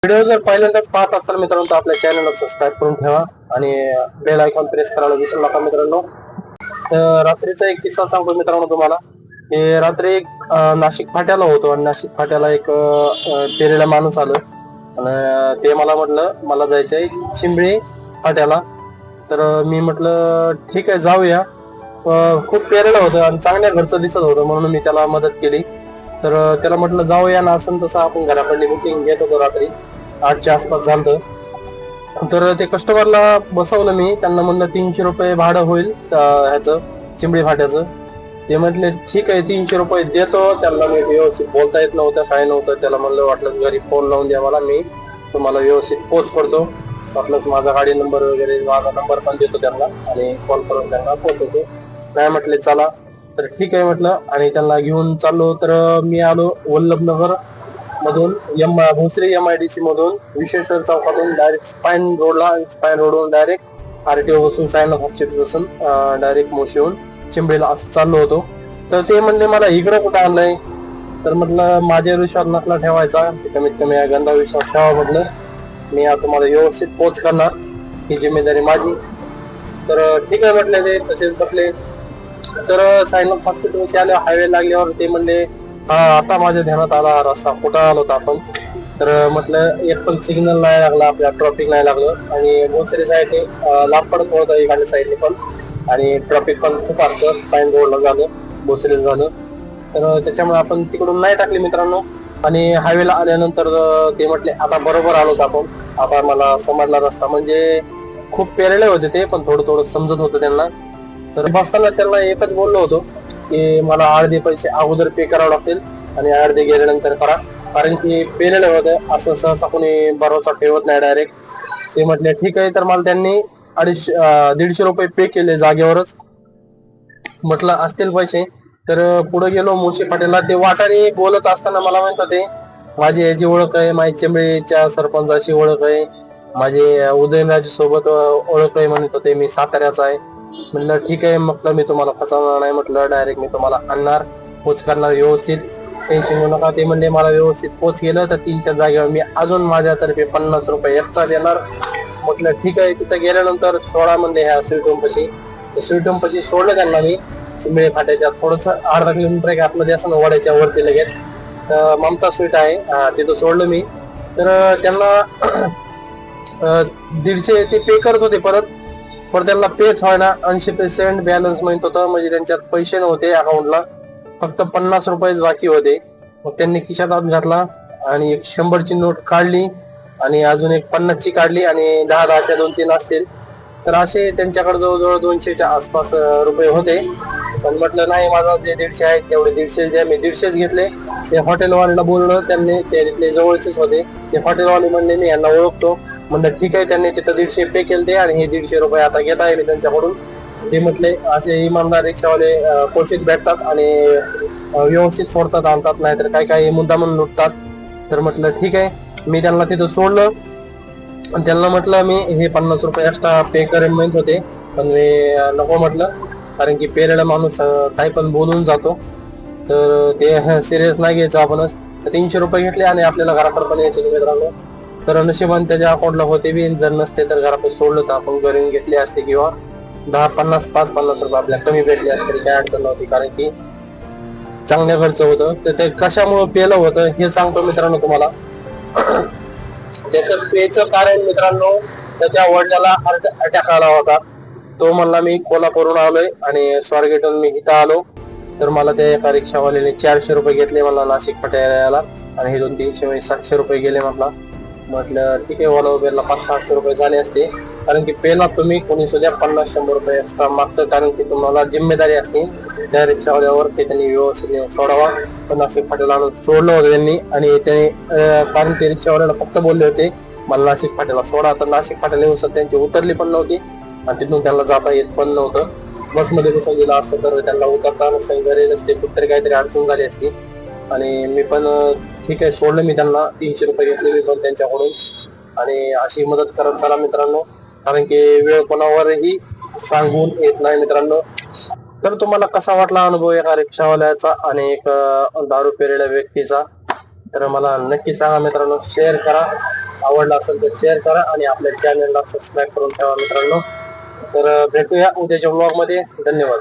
Video जर पहिल्यांदाच पाहत असाल मित्रांनो तर आपल्या चॅनलला सबस्क्राईब करून ठेवा आणि बेल आयकॉन प्रेस करायला विसरू नका मित्रांनो. तर रात्रीचा एक किस्सा सांगतो मित्रांनो तुम्हाला. हे रात्री नाशिक फाट्याला होतो आणि नाशिक फाट्याला एक पेरेला माणूस आलं आणि ते मला म्हटलं मला जायचंय चिंबळी फाट्याला. तर मी म्हटलं ठीक आहे जाऊया. खूप पेरेलं होतं आणि चांगल्या घरचं दिसत होतं म्हणून मी त्याला मदत केली. तर त्याला म्हटलं जाऊया ना असं तसं आपण घराकडली बुकिंग घेत होतो रात्री 8च्या आसपास झालं. तर ते कस्टमरला बसवलं मी. त्यांना म्हणलं 300 रुपये भाडं होईल ह्याचं चिंबळी फाट्याचं. ते म्हटले ठीक आहे 300 रुपये देतो. त्यांना मी व्यवस्थित बोलता येत नव्हतं काय नव्हतं. त्याला म्हणलं वाटलंच घरी फोन लावून द्या मला, मी तुम्हाला व्यवस्थित पोच करतो. वाटलंच माझा गाडी नंबर वगैरे माझा नंबर पण देतो त्यांना आणि कॉल करून त्यांना पोहोचवतो. नाही म्हटले चला. तर ठीक आहे म्हटलं आणि त्यांना घेऊन चाललो. तर मी आलो वल्लभनगर मधून भोसरी MIDC मधून विश्वेश्वर चौकातून डायरेक्ट स्पाइन रोडवरून डायरेक्ट RTO बसून सायनॉफ ऑफिस बसून डायरेक्ट मोशीहून चिंबळीला असं चाललो होतो. तर ते म्हणले मला इकडं कुठं आणलंय. तर म्हटलं माझ्या विश्वास नसला ठेवायचा, कमीत कमी या गंदा विश्वास ठेवा म्हटलं. मी आता तुम्हाला व्यवस्थित पोच करणार, ही जिम्मेदारी माझी. तर ठीक आहे म्हटले ते तसेच बसले. तर सायनॉफ हॉस्पिटलशी आले हायवे लागल्यावर ते म्हणले हा आता माझ्या ध्यानात आला रस्ता कुठं आलो होता आपण. तर म्हटलं एक पण सिग्नल नाही लागला, आपल्या ट्रॉफिक नाही लागलं आणि भोसरी साईडने लांब पडत होतं एखाद्या साईडने पण आणि ट्रॉफिक पण खूप असतं स्पाइन रोडला झालं भोसरीला झालं. तर त्याच्यामुळे आपण तिकडून नाही टाकले मित्रांनो. आणि हायवेला आल्यानंतर ते म्हटले आता बरोबर आलो आपण. आता मला समजला रस्ता, म्हणजे खूप पेरले होते ते पण थोडं थोडं समजत होतं त्यांना. तर बसताना त्यांना एकच बोललो होतो की मला अर्धे पैसे अगोदर पे करावे लागतील आणि अर्धे गेल्यानंतर करा, कारण की पेलेलं होतं असं सहसा कोणी भरोसा ठेवत नाही डायरेक्ट. ते म्हटले ठीक आहे. तर मला त्यांनी 150 रुपये पे केले जागेवरच. म्हटलं असतील पैसे. तर पुढे गेलो मोशी पाटीलला. ते वाटाने बोलत असताना मला म्हणत होते माझी याची ओळख आहे, माझी चिंबळीच्या सरपंचाची ओळख आहे, माझे उदयनराजे सोबत ओळख आहे म्हणत होते, मी साताऱ्याचा आहे. म्हटलं ठीक आहे. म्हटलं मी तुम्हाला फसवणार नाही, म्हटलं डायरेक्ट मी तुम्हाला आणणार पोच करणार व्यवस्थित, टेन्शन घेऊ नका. ते म्हणले मला व्यवस्थित पोच केलं तर 3च्या जागेवर मी अजून माझ्यातर्फे 50 रुपये एक्स्ट्रा देणार. म्हटलं ठीक आहे. तिथं गेल्यानंतर 16 म्हणजे ह्या स्वीटहोम पशी सोडलं त्यांना मी चिंबळी फाट्याच्या थोडस अर्धा किलोमीटर एक आतमध्ये असं वड्याच्या वरती लगेच ममता स्वीट आहे तिथं सोडलं मी. तर त्यांना 150 ते पे करत होते परत, पण त्यांना पेच व्हायला 80% बॅलन्स म्हणत होतं, म्हणजे त्यांच्यात पैसे नव्हते अकाउंटला, फक्त 50 रुपयेच बाकी होते. मग त्यांनी खिशात हात घातला आणि एक 100ची नोट काढली आणि अजून एक 50ची काढली आणि 10-10च्या 2-3 असतील. तर असे त्यांच्याकडे जवळजवळ 200च्या आसपास रुपये होते. पण म्हटलं नाही माझा जे 150 आहेत तेवढे 150 द्या. मी 150 घेतले. ते हॉटेलवाल्याला बोलणं, त्यांनी ते तिथले जवळचेच होते. ते हॉटेलवाले म्हणले मी यांना ओळखतो. म्हणलं ठीक आहे. त्यांनी तिथं 150 पे केले ते आणि हे 150 रुपये आता घेत आहे मी त्यांच्याकडून. ते म्हटले असे इमानदार रिक्षावाले क्वचित भेटतात आणि व्यवस्थित सोडतात आणतात, नाहीतर काय काय मुद्दा म्हणून लुटतात. तर म्हटलं ठीक आहे. मी त्यांना तिथं सोडलं आणि त्यांना म्हटलं मी हे 50 रुपये एक्स्ट्रा पे करेन म्हणत होते, पण मी नको म्हटलं, कारण की पेरेला माणूस काही पण बोलून जातो. तर ते सिरियस नाही घ्यायचं आपणच. 300 रुपये घेतले आणि आपल्याला घराकडे पण यायचे मित्रांनो. तर नशिबाने त्याच्या अकाउंटला होते बी, जर नसते तर घराकडे सोडलं तर आपण घरी घेतले असते किंवा 5-50 रुपये आपल्याला कमी भेटले असते, काही अडचण नव्हती, कारण की चांगल्या खर्च होतं. तर ते कशामुळे पेलं होतं हे सांगतो मित्रांनो तुम्हाला. त्याचं पेचं कारण मित्रांनो, त्याच्या वडिलाला अटॅक आला होता. तो म्हणला मी कोल्हापूरहून आलोय आणि स्वारगेटहून मी इथं आलो. तर मला त्या एका रिक्षावाल्याने 400 रुपये घेतले मला नाशिक फाट्याला आणि हे 200-300 700 रुपये गेले म्हटला. म्हटलं ठीक आहे. ओला उबेरला 500-600 रुपये झाले असते, कारण की पेला तुम्ही कोणी सुद्धा 50-100 रुपये एक्स्ट्रा मागतं, कारण की तुम्हाला जिम्मेदारी असते त्या रिक्षावाल्यावर ते त्यांनी व्यवस्थित सोडावा. पण नाशिक फाट्याला आणून सोडलं होतं त्यांनी आणि त्याने कारण ते रिक्षावाल्याला फक्त बोलले होते मला नाशिक फाट्याला सोडा. तर नाशिक फाट्याला येऊन त्यांची उतरली पण नव्हती आणि तिथून त्यांना जाता येत पण नव्हतं. बसमध्ये बसून गेलं असतं तर त्यांना उतरता नसतं, घरी नसते, कुठतरी काहीतरी अडचण झाली असती. आणि मी पण ठीक आहे सोडलं मी त्यांना. 300 रुपये घेतले मी पण त्यांच्याकडून. आणि अशी मदत करत चला मित्रांनो, कारण की वेळ कोणावरही सांगून येत नाही मित्रांनो. तर तुम्हाला कसा वाटला अनुभव एका रिक्षावाल्याचा आणि एक दारू पिलेल्या व्यक्तीचा, तर मला नक्की सांगा मित्रांनो. शेअर करा आवडला असेल तर शेअर करा आणि आपल्या चॅनलला सबस्क्राईब करून ठेवा मित्रांनो. तर भेटूया उद्याच्या व्लॉग मध्ये. धन्यवाद.